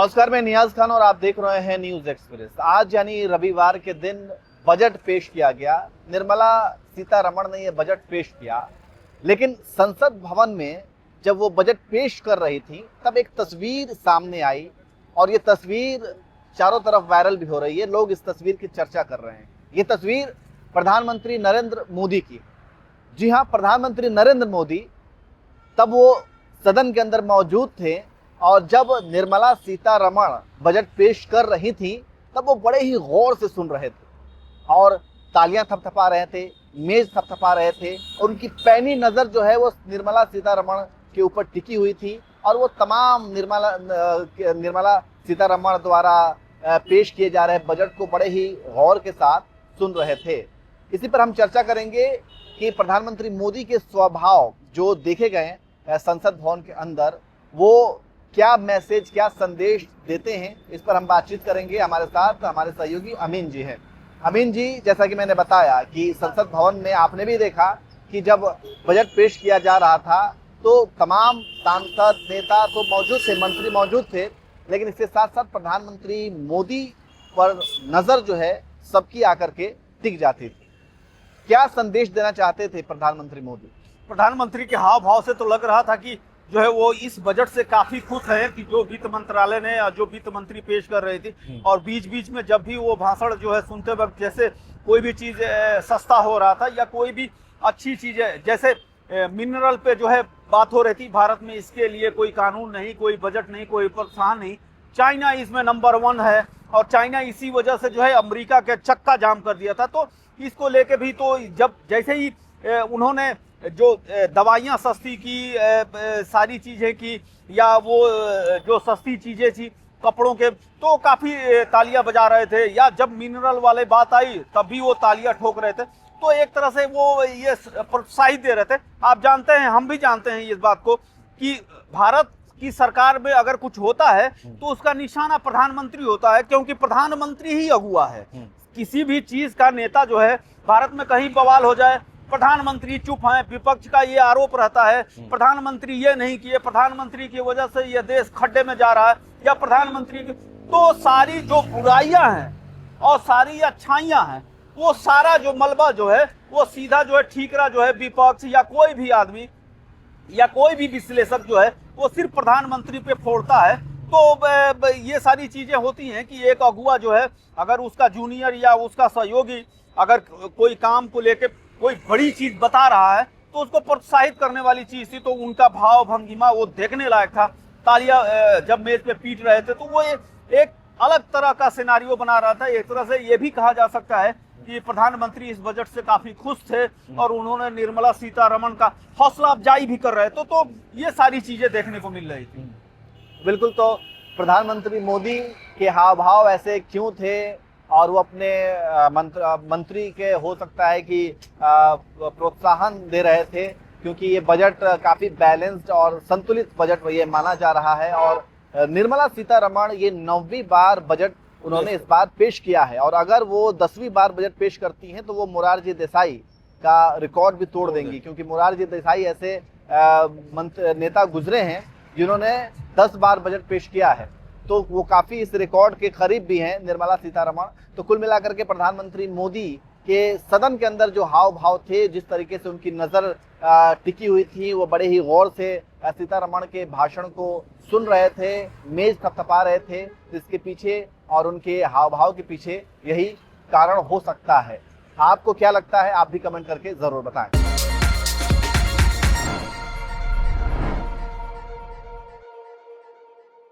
नमस्कार, मैं नियाज खान और आप देख रहे हैं न्यूज एक्सप्रेस। आज यानी रविवार के दिन बजट पेश किया गया। निर्मला सीतारमण ने यह बजट पेश किया, लेकिन संसद भवन में जब वो बजट पेश कर रही थी तब एक तस्वीर सामने आई और ये तस्वीर चारों तरफ वायरल भी हो रही है। लोग इस तस्वीर की चर्चा कर रहे हैं। ये तस्वीर प्रधानमंत्री नरेंद्र मोदी की। जी हाँ, प्रधानमंत्री नरेंद्र मोदी तब वो सदन के अंदर मौजूद थे और जब निर्मला सीतारमण बजट पेश कर रही थी तब वो बड़े ही गौर से सुन रहे थे और तालियां थपथपा रहे थे, मेज थपथपा रहे थे और उनकी पैनी नज़र जो है वो निर्मला सीतारमण के ऊपर टिकी हुई थी और वो तमाम निर्मला सीतारमण द्वारा पेश किए जा रहे बजट को बड़े ही गौर के साथ सुन रहे थे। इसी पर हम चर्चा करेंगे कि प्रधानमंत्री मोदी के स्वभाव जो देखे गए संसद भवन के अंदर, वो क्या मैसेज, क्या संदेश देते हैं, इस पर हम बातचीत करेंगे। हमारे साथ हमारे सहयोगी अमीन जी हैं। अमीन जी, जैसा कि मैंने बताया कि संसद भवन में आपने भी देखा कि जब बजट पेश किया जा रहा था तो तमाम सांसद, नेता तो मौजूद थे, मंत्री मौजूद थे, लेकिन इसके साथ साथ प्रधानमंत्री मोदी पर नज़र जो है सबकी आकर के टिक जाती थी। क्या संदेश देना चाहते थे प्रधानमंत्री मोदी? प्रधानमंत्री के हाव भाव से तो लग रहा था कि जो है वो इस बजट से काफी खुश है कि जो वित्त मंत्रालय ने, जो वित्त मंत्री पेश कर रही थी, और बीच बीच में जब भी वो भाषण जो है सुनते वक्त जैसे कोई भी चीज सस्ता हो रहा था या कोई भी अच्छी चीज है, जैसे मिनरल पे जो है बात हो रही थी, भारत में इसके लिए कोई कानून नहीं, कोई बजट नहीं, कोई प्रोत्साहन नहीं, चाइना इसमें नंबर 1 है और चाइना इसी वजह से जो है अमेरिका के चक्का जाम कर दिया था। तो इसको लेके भी तो जब जैसे ही उन्होंने जो दवाइयाँ सस्ती की, सारी चीज़ें की, या वो जो सस्ती चीज़ें थी कपड़ों के, तो काफ़ी तालियां बजा रहे थे, या जब मिनरल वाले बात आई तब भी वो तालियां ठोक रहे थे। तो एक तरह से वो ये प्रोत्साहित दे रहे थे। आप जानते हैं, हम भी जानते हैं इस बात को कि भारत की सरकार में अगर कुछ होता है तो उसका निशाना प्रधानमंत्री होता है, क्योंकि प्रधानमंत्री ही अगुवा है। किसी भी चीज़ का नेता जो है, भारत में कहीं बवाल हो जाए, प्रधानमंत्री चुप हैं, विपक्ष का ये आरोप रहता है प्रधानमंत्री ये नहीं किए, प्रधानमंत्री की वजह से ये देश खड्डे में जा रहा है, या प्रधानमंत्री की, तो सारी जो बुराइयां हैं और सारी अच्छाइयां हैं, वो सारा जो मलबा जो है वो सीधा जो है ठीकरा जो है विपक्ष या कोई भी आदमी या कोई भी विश्लेषक जो है वो सिर्फ प्रधानमंत्री पे फोड़ता है। तो ये सारी चीजें होती हैं कि एक अगुआ जो है, अगर उसका जूनियर या उसका सहयोगी अगर कोई काम को लेके कोई बड़ी चीज बता रहा है तो उसको प्रोत्साहित करने वाली चीज थी। तो उनका भाव भंगिमा वो देखने लायक था। तालियां जब मेज पे पीट रहे थे तो वो एक अलग तरह का सिनारियो बना रहा था। एक तरह से ये भी कहा जा सकता है कि प्रधानमंत्री इस बजट से काफी खुश थे और उन्होंने निर्मला सीतारमण का हौसला अफजाई भी कर रहे थे। तो ये सारी चीजें देखने को मिल रही थी। बिल्कुल। तो प्रधानमंत्री मोदी के हाव भाव ऐसे क्यों थे और वो अपने मंत्री के, हो सकता है कि प्रोत्साहन दे रहे थे, क्योंकि ये बजट काफी बैलेंस्ड और संतुलित बजट ये माना जा रहा है। और निर्मला सीतारमण ये 9वीं बार बजट उन्होंने इस बार पेश किया है और अगर वो 10वीं बार बजट पेश करती हैं तो वो मोरारजी देसाई का रिकॉर्ड भी तोड़ देंगी, क्योंकि मोरारजी देसाई ऐसे नेता गुजरे हैं जिन्होंने 10 बार बजट पेश किया है। तो वो काफी इस रिकॉर्ड के करीब भी हैं निर्मला सीतारमण। तो कुल मिलाकर के प्रधानमंत्री मोदी के सदन के अंदर जो हाव भाव थे, जिस तरीके से उनकी नज़र टिकी हुई थी, वो बड़े ही गौर से सीतारमण के भाषण को सुन रहे थे, मेज थपथपा रहे थे। इसके पीछे और उनके हाव भाव के पीछे यही कारण हो सकता है। आपको क्या लगता है, आप भी कमेंट करके जरूर बताएं।